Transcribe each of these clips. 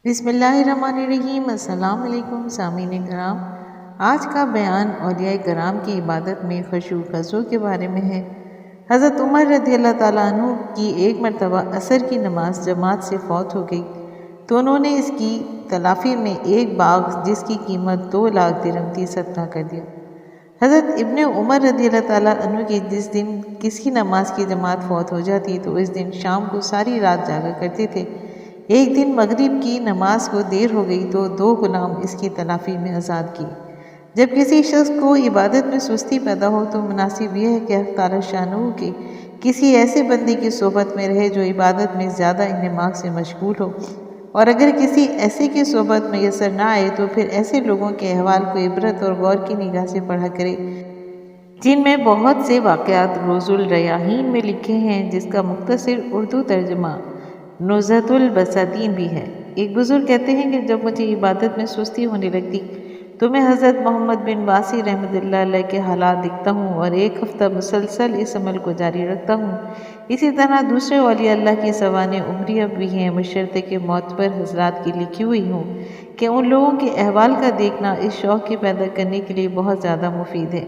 بسم اللہ الرحمن الرحیم۔ السلام علیکم سامعین کرام۔ آج کا بیان اولیاء کرام کی عبادت میں خشوع و خضوع کے بارے میں ہے۔ حضرت عمر رضی اللہ تعالیٰ عنہ کی ایک مرتبہ عصر کی نماز جماعت سے فوت ہو گئی تو انہوں نے اس کی تلافی میں ایک باغ جس کی قیمت 2 لاکھ درہم تھی صدقہ کر دیا۔ حضرت ابن عمر رضی اللہ تعالیٰ عنہ کی جس دن کسی نماز کی جماعت فوت ہو جاتی تو اس دن شام کو ساری رات جاگا کرتے تھے۔ ایک دن مغرب کی نماز کو دیر ہو گئی تو 2 غلام اس کی تلافی میں آزاد کیے۔ جب کسی شخص کو عبادت میں سستی پیدا ہو تو مناسب یہ ہے کہ حق تعالی شانہ کے کسی ایسے بندے کی صحبت میں رہے جو عبادت میں زیادہ انہماک سے مشغول ہو، اور اگر کسی ایسے کی صحبت میسر نہ آئے تو پھر ایسے لوگوں کے احوال کو عبرت اور غور کی نگاہ سے پڑھا کرے جن میں بہت سے واقعات روز الریاحین میں لکھے ہیں، جس کا مختصر اردو ترجمہ نزہۃ البساتین بھی ہے۔ ایک بزرگ کہتے ہیں کہ جب مجھے عبادت میں سستی ہونے لگتی تو میں حضرت محمد بن واسی رحمۃ اللہ علیہ کے حالات دیکھتا ہوں اور ایک ہفتہ مسلسل اس عمل کو جاری رکھتا ہوں۔ اسی طرح دوسرے اولیاء اللہ کی سوانح عمریہ بھی ہیں، بشرطے کہ معتبر حضرات کی لکھی ہوئی ہوں کہ ان لوگوں کے احوال کا دیکھنا اس شوق کے پیدا کرنے کے لیے بہت زیادہ مفید ہے۔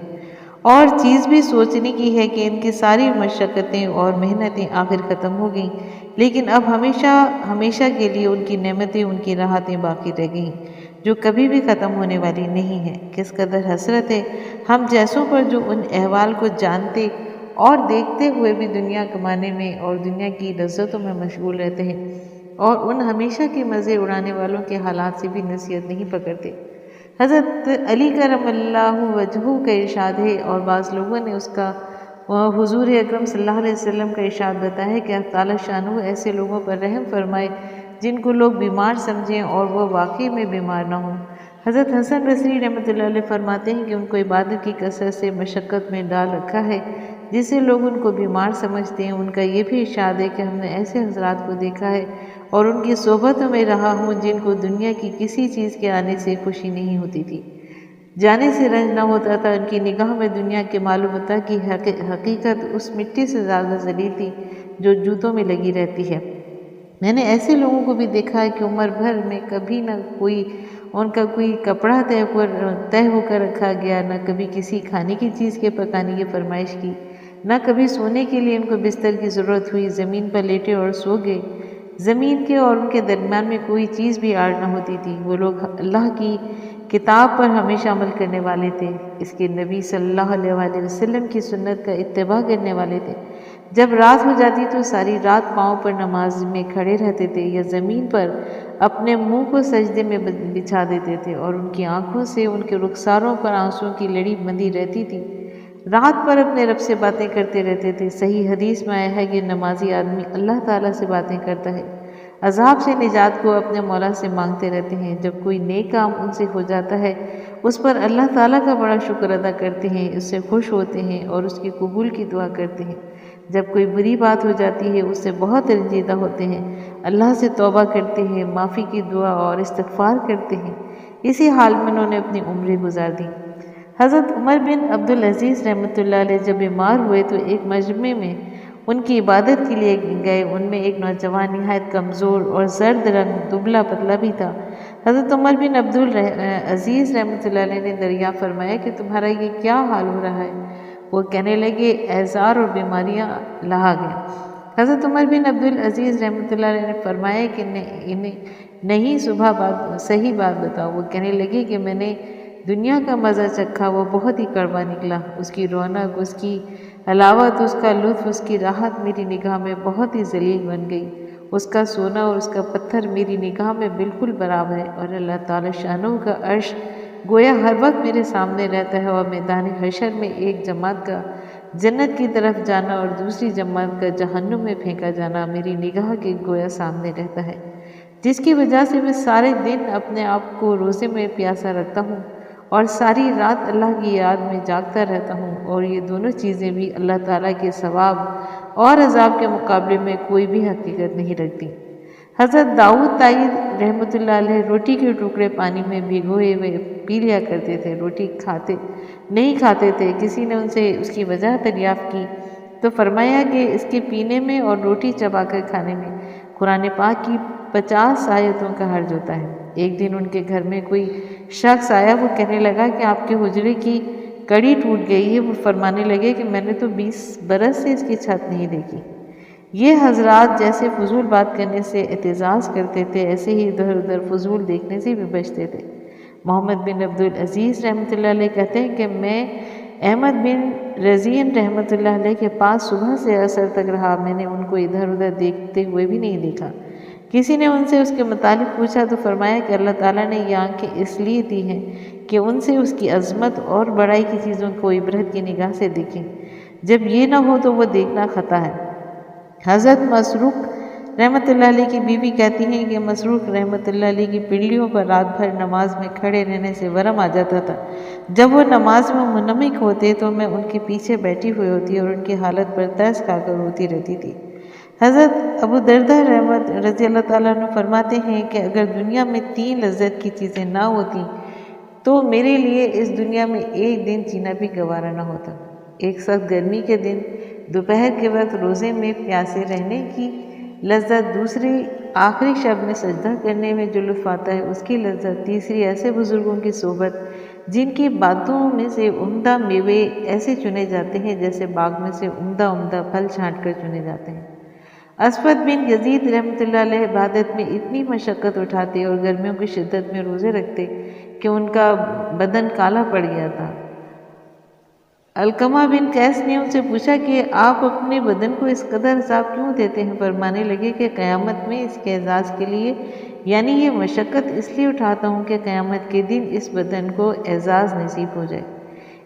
اور چیز بھی سوچنے کی ہے کہ ان کی ساری مشقتیں اور محنتیں آخر ختم ہو گئیں، لیکن اب ہمیشہ کے لیے ان کی نعمتیں، ان کی راحتیں باقی رہ گئیں جو کبھی بھی ختم ہونے والی نہیں ہیں۔ کس قدر حسرت ہے ہم جیسوں پر جو ان احوال کو جانتے اور دیکھتے ہوئے بھی دنیا کمانے میں اور دنیا کی لذتوں میں مشغول رہتے ہیں، اور ان ہمیشہ کے مزے اڑانے والوں کے حالات سے بھی نصیحت نہیں پکڑتے۔ حضرت علی کرم اللہ وجہہ کا ارشاد ہے، اور بعض لوگوں نے اس کا حضور اکرم صلی اللہ علیہ وسلم کا ارشاد بتایا ہے کہ اللہ تعالیٰ شانہ ایسے لوگوں پر رحم فرمائے جن کو لوگ بیمار سمجھیں اور وہ واقعی میں بیمار نہ ہوں۔ حضرت حسن بصری رحمۃ اللہ علیہ فرماتے ہیں کہ ان کو عبادت کی کثرت سے مشقت میں ڈال رکھا ہے جس سے لوگ ان کو بیمار سمجھتے ہیں۔ ان کا یہ بھی ارشاد ہے کہ ہم نے ایسے حضرات کو دیکھا ہے اور ان کی صحبتوں میں رہا ہوں جن کو دنیا کی کسی چیز کے آنے سے خوشی نہیں ہوتی تھی، جانے سے رنج نہ ہوتا تھا۔ ان کی نگاہ میں دنیا کے معلومات کی حقیقت اس مٹی سے زیادہ ذلیل تھی جو جوتوں میں لگی رہتی ہے۔ میں نے ایسے لوگوں کو بھی دیکھا ہے کہ عمر بھر میں کبھی نہ ان کا کوئی کپڑا طے ہو کر رکھا گیا، نہ کبھی کسی کھانے کی چیز کے پکانے کی فرمائش کی، نہ کبھی سونے کے لیے ان کو بستر کی ضرورت ہوئی۔ زمین پر لیٹے اور سو گئے، زمین کے اور ان کے درمیان میں کوئی چیز بھی آڑ نہ ہوتی تھی۔ وہ لوگ اللہ کی کتاب پر ہمیشہ عمل کرنے والے تھے، اس کے نبی صلی اللہ علیہ وآلہ وسلم کی سنت کا اتباع کرنے والے تھے۔ جب رات ہو جاتی تو ساری رات پاؤں پر نماز میں کھڑے رہتے تھے یا زمین پر اپنے منہ کو سجدے میں بچھا دیتے تھے، اور ان کی آنکھوں سے ان کے رخساروں پر آنسوں کی لڑی بندھی رہتی تھی۔ رات بھر اپنے رب سے باتیں کرتے رہتے تھے۔ صحیح حدیث میں آیا ہے کہ نمازی آدمی اللہ تعالیٰ سے باتیں کرتا ہے، عذاب سے نجات کو اپنے مولا سے مانگتے رہتے ہیں۔ جب کوئی نیک کام ان سے ہو جاتا ہے اس پر اللہ تعالیٰ کا بڑا شکر ادا کرتے ہیں، اس سے خوش ہوتے ہیں اور اس کی قبول کی دعا کرتے ہیں۔ جب کوئی بری بات ہو جاتی ہے اس سے بہت رنجیدہ ہوتے ہیں، اللہ سے توبہ کرتے ہیں، معافی کی دعا اور استغفار کرتے ہیں۔ اسی حال میں انہوں نے اپنی عمریں گزار دیں۔ حضرت عمر بن عبدالعزیز رحمۃ اللہ علیہ جب بیمار ہوئے تو ایک مجمع میں ان کی عبادت کے لیے گئے۔ ان میں ایک نوجوان نہایت کمزور اور زرد رنگ، دبلا پتلا بھی تھا۔ حضرت عمر بن عبدالعزیز رحمۃ اللہ علیہ نے دریافت فرمایا کہ تمہارا یہ کیا حال ہو رہا ہے؟ وہ کہنے لگے اعذار اور بیماریاں لاحق گئیں۔ حضرت عمر بن عبدالعزیز رحمۃ اللہ علیہ نے فرمایا کہ نہیں، صحیح بات بتاؤ۔ وہ کہنے لگے کہ میں نے دنیا کا مزہ چکھا، وہ بہت ہی کڑوا نکلا۔ اس کی رونق، اس کی حلاوت، اس کا لطف، اس کی راحت میری نگاہ میں بہت ہی ذلیل بن گئی۔ اس کا سونا اور اس کا پتھر میری نگاہ میں بالکل برابر ہے، اور اللہ تعالی شانہ کا عرش گویا ہر وقت میرے سامنے رہتا ہے، اور میدان حشر میں ایک جماعت کا جنت کی طرف جانا اور دوسری جماعت کا جہنم میں پھینکا جانا میری نگاہ کے گویا سامنے رہتا ہے، جس کی وجہ سے میں سارے دن اپنے آپ کو روزے میں پیاسا رکھتا ہوں اور ساری رات اللہ کی یاد میں جاگتا رہتا ہوں، اور یہ دونوں چیزیں بھی اللہ تعالیٰ کے ثواب اور عذاب کے مقابلے میں کوئی بھی حقیقت نہیں رکھتی۔ حضرت داؤد طائی رحمۃ اللہ علیہ روٹی کے ٹکڑے پانی میں بھگوئے ہوئے پی لیا کرتے تھے، روٹی نہیں کھاتے تھے۔ کسی نے ان سے اس کی وجہ دریافت کی تو فرمایا کہ اس کے پینے میں اور روٹی چبا کر کھانے میں قرآن پاک کی 50 آیتوں کا حرج ہوتا ہے۔ ایک دن ان کے گھر میں کوئی شخص آیا، وہ کہنے لگا کہ آپ کے حجرے کی کڑی ٹوٹ گئی ہے۔ وہ فرمانے لگے کہ میں نے تو 20 برس سے اس کی چھت نہیں دیکھی۔ یہ حضرات جیسے فضول بات کرنے سے اعتزاز کرتے تھے، ایسے ہی ادھر ادھر فضول دیکھنے سے بھی بچتے تھے۔ محمد بن عبدالعزیز رحمۃ اللہ علیہ کہتے ہیں کہ میں احمد بن رضین رحمۃ اللہ علیہ کے پاس صبح سے عصر تک رہا، میں نے ان کو ادھر ادھر دیکھتے ہوئے بھی نہیں دیکھا۔ کسی نے ان سے اس کے متعلق پوچھا تو فرمایا کہ اللہ تعالیٰ نے یہ آنکھیں اس لیے دی ہیں کہ ان سے اس کی عظمت اور بڑائی کی چیزوں کو عبرت کی نگاہ سے دیکھیں، جب یہ نہ ہو تو وہ دیکھنا خطا ہے۔ حضرت مسروق رحمۃ اللہ علیہ کی بیوی کہتی ہیں کہ مسروق رحمۃ اللہ علیہ کی پنڈلیوں پر رات بھر نماز میں کھڑے رہنے سے ورم آ جاتا تھا۔ جب وہ نماز میں منہمک ہوتے تو میں ان کے پیچھے بیٹھی ہوئی ہوتی اور ان کی حالت پر ترس کھا کر روتی رہتی تھی۔ حضرت ابو دردہ رحمت رضی اللہ تعالیٰ عنہ فرماتے ہیں کہ اگر دنیا میں 3 لذت کی چیزیں نہ ہوتی تو میرے لیے اس دنیا میں ایک دن جینا بھی گوارا نہ ہوتا۔ ایک سخت گرمی کے دن دوپہر کے وقت روزے میں پیاسے رہنے کی لذت، دوسری آخری شب میں سجدہ کرنے میں جو لطف آتا ہے اس کی لذت، تیسری ایسے بزرگوں کی صحبت جن کی باتوں میں سے عمدہ میوے ایسے چنے جاتے ہیں جیسے باغ میں سے عمدہ پھل چھانٹ کر چنے جاتے ہیں۔ اسود بن یزید رحمۃ اللہ علیہ عبادت میں اتنی مشقت اٹھاتے اور گرمیوں کی شدت میں روزے رکھتے کہ ان کا بدن کالا پڑ گیا تھا۔ علقمہ بن قیس نے ان سے پوچھا کہ آپ اپنے بدن کو اس قدر عذاب کیوں دیتے ہیں؟ فرمانے لگے کہ قیامت میں اس کے اعزاز کے لیے، یعنی یہ مشقت اس لیے اٹھاتا ہوں کہ قیامت کے دن اس بدن کو اعزاز نصیب ہو جائے۔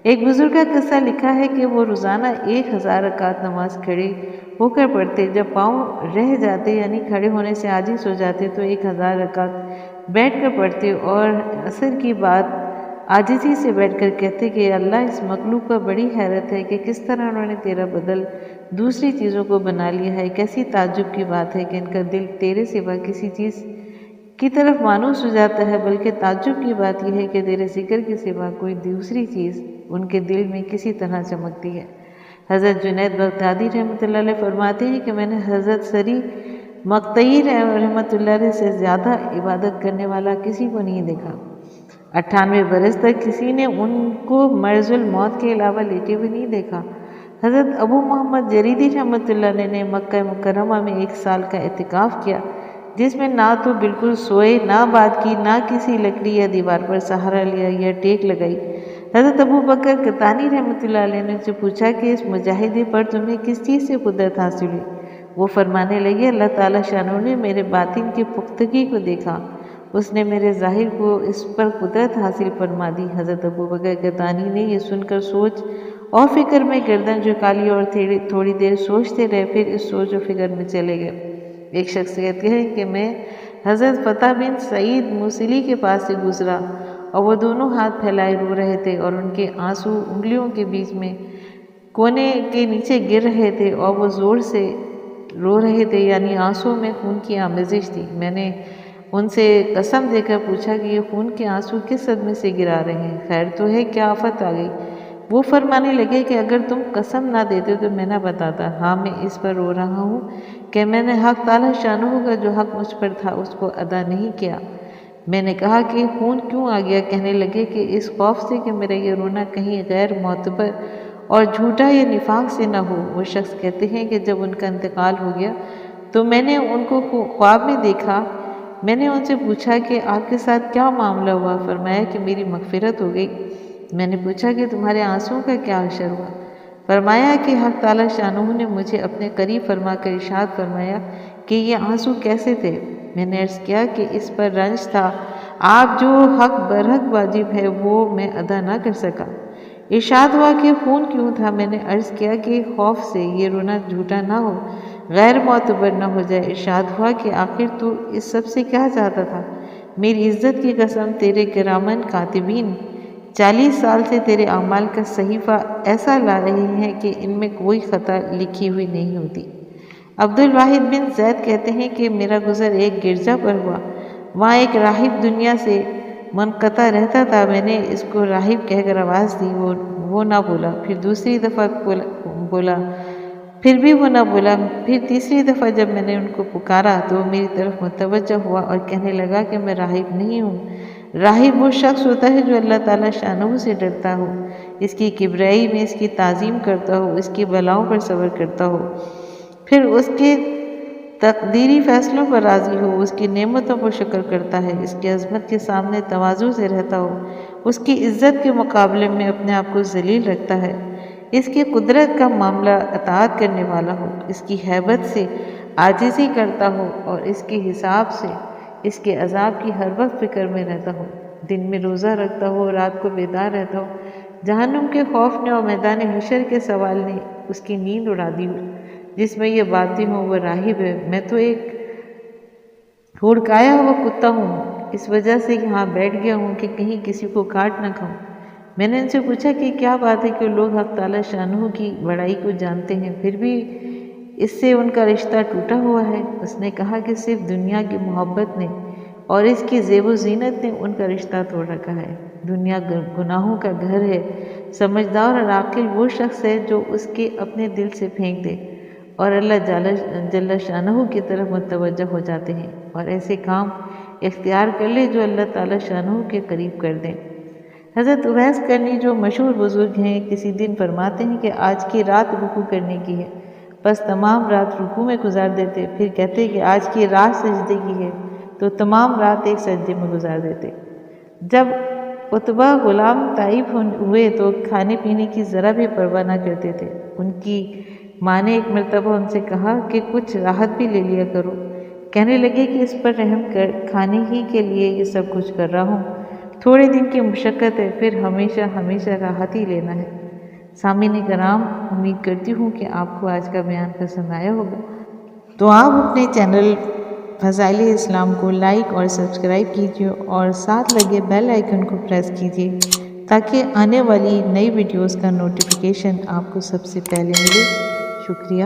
ایک بزرگ کا قصہ لکھا ہے کہ وہ روزانہ 1000 رکعت نماز کھڑے ہو کر پڑھتے، جب پاؤں رہ جاتے یعنی کھڑے ہونے سے عاجز ہو جاتے تو 1000 رکعت بیٹھ کر پڑھتے اور عصر کی بعد عاجزی سے بیٹھ کر کہتے کہ اللہ، اس مخلوق کا بڑی حیرت ہے کہ کس طرح انہوں نے تیرا بدل دوسری چیزوں کو بنا لیا ہے۔ کیسی تعجب کی بات ہے کہ ان کا دل تیرے سوا کسی چیز کی طرف مانوس ہو جاتا ہے، بلکہ تعجب کی بات یہ ہے کہ تیرے ذکر کے سوا کوئی دوسری چیز ان کے دل میں کسی طرح چمکتی ہے۔ حضرت جنید بغدادی رحمۃ اللہ علیہ فرماتے ہیں کہ میں نے حضرت سری مقطعی رحمۃ اللہ علیہ سے زیادہ عبادت کرنے والا کسی کو نہیں دیکھا۔ 98 برس تک کسی نے ان کو مرض الموت کے علاوہ لیٹے ہوئے نہیں دیکھا۔ حضرت ابو محمد جریدی رحمۃ اللہ علیہ نے مکہ مکرمہ میں 1 سال کا اعتکاف کیا، جس میں نہ تو بالکل سوئے، نہ بات کی، نہ کسی لکڑی یا دیوار پر سہارا لیا یا ٹیک لگائی۔ حضرت ابو بکر قطانی رحمۃ اللہ علیہ نے ان سے پوچھا کہ اس مجاہدے پر تمہیں کس چیز سے قدرت حاصل ہوئی؟ وہ فرمانے لگے، اللہ تعالیٰ شانہ نے میرے باطن کی پختگی کو دیکھا، اس نے میرے ظاہر کو اس پر قدرت حاصل فرما دی۔ حضرت ابو بکر قطانی نے یہ سن کر سوچ اور فکر میں گردن جھکا لی اور تھوڑی دیر سوچتے رہے، پھر اس سوچ و فکر میں چلے گئے۔ ایک شخص کہتے ہیں کہ میں حضرت فتح بن سعید موصلی کے پاس سے گزرا اور وہ دونوں ہاتھ پھیلائے رو رہے تھے اور ان کے آنسو انگلیوں کے بیچ میں کونے کے نیچے گر رہے تھے اور وہ زور سے رو رہے تھے، یعنی آنسو میں خون کی آمیزش تھی۔ میں نے ان سے قسم دے کر پوچھا کہ یہ خون کے آنسو کس صدمے سے گرا رہے ہیں؟ خیر تو ہے، کیا آفت آ گئی؟ وہ فرمانے لگے کہ اگر تم قسم نہ دیتے تو میں نہ بتاتا۔ ہاں، میں اس پر رو رہا ہوں کہ میں نے حق تعالیٰ شانہ کا جو حق مجھ پر تھا اس کو ادا نہیں کیا۔ میں نے کہا کہ خون کیوں آ گیا؟ کہنے لگے کہ اس خوف سے کہ میرا یہ رونا کہیں غیر معتبر اور جھوٹا یا نفاق سے نہ ہو۔ وہ شخص کہتے ہیں کہ جب ان کا انتقال ہو گیا تو میں نے ان کو خواب میں دیکھا۔ میں نے ان سے پوچھا کہ آپ کے ساتھ کیا معاملہ ہوا؟ فرمایا کہ میری مغفرت ہو گئی۔ میں نے پوچھا کہ تمہارے آنسوؤں کا کیا حشر ہوا؟ فرمایا کہ حق تعالیٰ شانہ نے مجھے اپنے قریب فرما کر ارشاد فرمایا کہ یہ آنسو کیسے تھے؟ میں نے عرض کیا کہ اس پر رنج تھا، آپ جو حق برحق واجب ہے وہ میں ادا نہ کر سکا۔ ارشاد ہوا کہ خون کیوں تھا؟ میں نے عرض کیا کہ خوف سے یہ رونا جھوٹا نہ ہو، غیر معتبر نہ ہو جائے۔ ارشاد ہوا کہ آخر تو اس سب سے کیا چاہتا تھا؟ میری عزت کی قسم، تیرے کرامن کاتبین 40 سال سے تیرے اعمال کا صحیفہ ایسا لا رہے ہیں کہ ان میں کوئی خطا لکھی ہوئی نہیں ہوتی۔ عبد الواحد بن زید کہتے ہیں کہ میرا گزر ایک گرجا پر ہوا، وہاں ایک راہب دنیا سے منقطع رہتا تھا۔ میں نے اس کو راہب کہہ کر آواز دی، وہ نہ بولا۔ پھر دوسری دفعہ بولا، پھر بھی وہ نہ بولا۔ پھر تیسری دفعہ جب میں نے ان کو پکارا تو وہ میری طرف متوجہ ہوا اور کہنے لگا کہ میں راہب نہیں ہوں۔ راہب وہ شخص ہوتا ہے جو اللہ تعالیٰ شانہ سے ڈرتا ہو، اس کی کبریائی میں اس کی تعظیم کرتا ہو، اس کی بلاؤں پر صبر کرتا ہو، پھر اس کے تقدیری فیصلوں پر راضی ہو، اس کی نعمتوں پر شکر کرتا ہے، اس کی عظمت کے سامنے تواضع سے رہتا ہو، اس کی عزت کے مقابلے میں اپنے آپ کو ذلیل رکھتا ہے، اس کی قدرت کا معاملہ اطاعت کرنے والا ہو، اس کی ہیبت سے عاجزی کرتا ہو اور اس کے حساب سے اس کے عذاب کی ہر وقت فکر میں رہتا ہو، دن میں روزہ رکھتا ہو، رات کو بیدار رہتا ہو، جہنم کے خوف نے اور میدان حشر کے سوال نے اس کی نیند اڑا دی ہو، جس میں یہ باتیں ہوں وہ راہب ہے۔ میں تو ایک ہڑکایا ہوا کتا ہوں، اس وجہ سے یہاں بیٹھ گیا ہوں کہ کہیں کسی کو کاٹ نہ کھاؤں۔ میں نے ان سے پوچھا کہ کیا بات ہے کہ لوگ حق تعالیٰ شانہ کی بڑائی کو جانتے ہیں پھر بھی اس سے ان کا رشتہ ٹوٹا ہوا ہے؟ اس نے کہا کہ صرف دنیا کی محبت نے اور اس کی زیب و زینت نے ان کا رشتہ توڑ رکھا ہے۔ دنیا گناہوں کا گھر ہے، سمجھدار اور عاقل وہ شخص ہے جو اس کے اپنے دل سے پھینک دے اور اللہ جل شانہ کی طرف متوجہ ہو جاتے ہیں اور ایسے کام اختیار کر لے جو اللہ تعالیٰ شانہ کے قریب کر دیں۔ حضرت اویس کرنی جو مشہور بزرگ ہیں کسی دن فرماتے ہیں کہ آج کی رات رکوع کرنے کی ہے، بس تمام رات رکوع میں گزار دیتے، پھر کہتے کہ آج کی رات سجدے کی ہے تو تمام رات ایک سجدے میں گزار دیتے۔ جب عتبہ غلام طائف ہوئے تو کھانے پینے کی ذرا بھی پرواہ نہ کرتے تھے۔ ان کی ماں نے ایک مرتبہ ان سے کہا کہ کچھ راحت بھی لے لیا کرو۔ کہنے لگے کہ اس پر رحم کر، کھانے ہی کے لیے یہ سب کچھ کر رہا ہوں، تھوڑے دن کی مشقت ہے، پھر ہمیشہ ہمیشہ راحت ہی لینا ہے۔ سامعین کرام، امید کرتی ہوں کہ آپ کو آج کا بیان پسند آیا ہوگا، تو آپ اپنے چینل فضائل اسلام کو لائک اور سبسکرائب کیجیے اور ساتھ لگے بیل آئیکن کو پریس کیجیے تاکہ آنے والی نئی ویڈیوز کا نوٹیفیکیشن آپ کو سب سے پہلے ملے۔ شکریہ۔